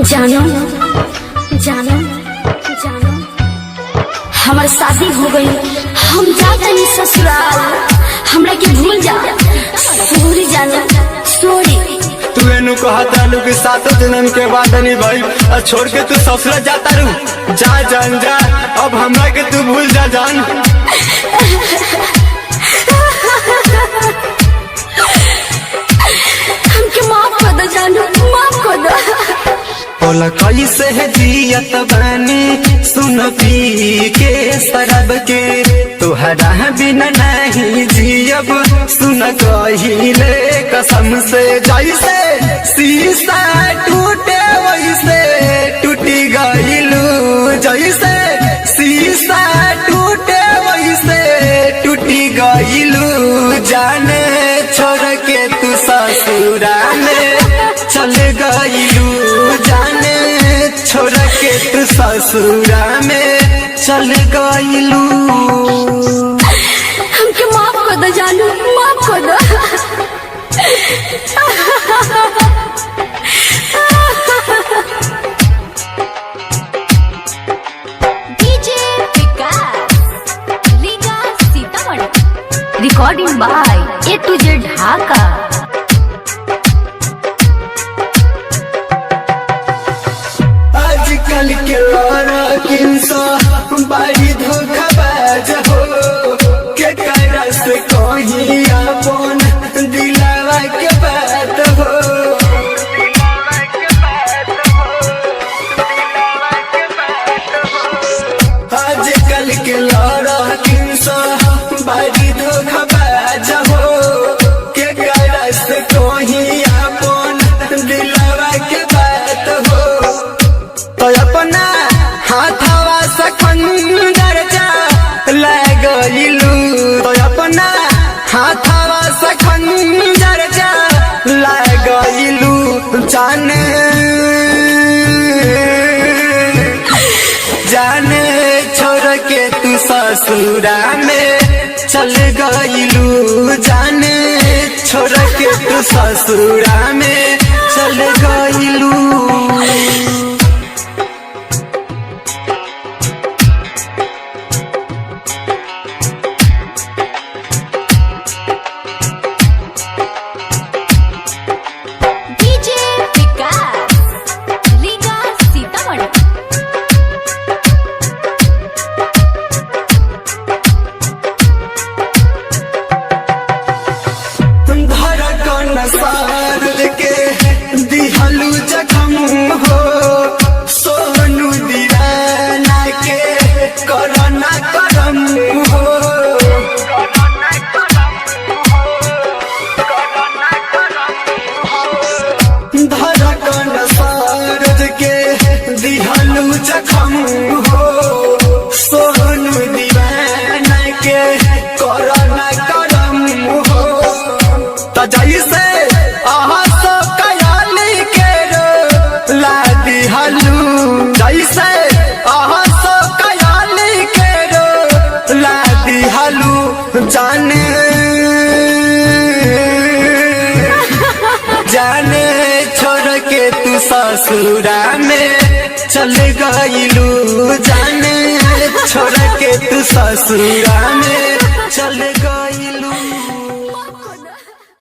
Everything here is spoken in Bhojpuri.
जानो जानो जानो हमार शादी हो गई, हम जाते नहीं ससुराल, हमरा के भूल जा। सॉरी जानो सॉरी। तू एनु कहता लू कि 7 जन्म के बाद नहीं भाई और छोड़ के तू ससुराल जाता रू। जा जान जा, अब हमरा के तू भूल जा जान। हमके माफ कर दो जानो, माफ कर दो। बोला कैसे है जियत बानी सुन पी के शराब के, तुहरा बिना नहीं जियब सुन कहिले कसम से। जैसे शीशा टूटे वैसे टूटी गइलू, जैसे शीशा टूटे वैसे टूटी गइलू। जाने छोड़ के तू ससुरा में चल गइलू, जाने छोड़ के तू ससुरा में चल गइलू। हमके माफ कर दो जानू, माफ कर दो। डीजे विकास लीगा Sitamarhi, recording by A to Z Dhaka. आजकल के लौरा किंसा बड़ी धोखाबाज हो, के करस कहीं अपन दिलावा के बात हो। आजकल के लौरा किंसा बड़ी धोखाबाज हो, के करस कहीं अपन दिलावा के बात हो। तो अपना हाथवा से खंजर जा लगइलू, तो अपना हाथवा से खंजर जा लगइलू। जाने जाने छोड़ के तू ससुरा में चल गइलू, जाने छोड़ के तू ससुरा में चल गइलू। सारद के दिहलू जखम हो, सोनू दीवाना के करना करम हो। धड़कन सारद के दिहलू जखम हो, सोनू दीवाना के करना करम हो। तो जैसे जैसे अहसो कयाली के रो लादी हलू। जाने जाने छोड़ के तू ससुरा में चल गइलू, जाने छोड़ के तू ससुरा में चल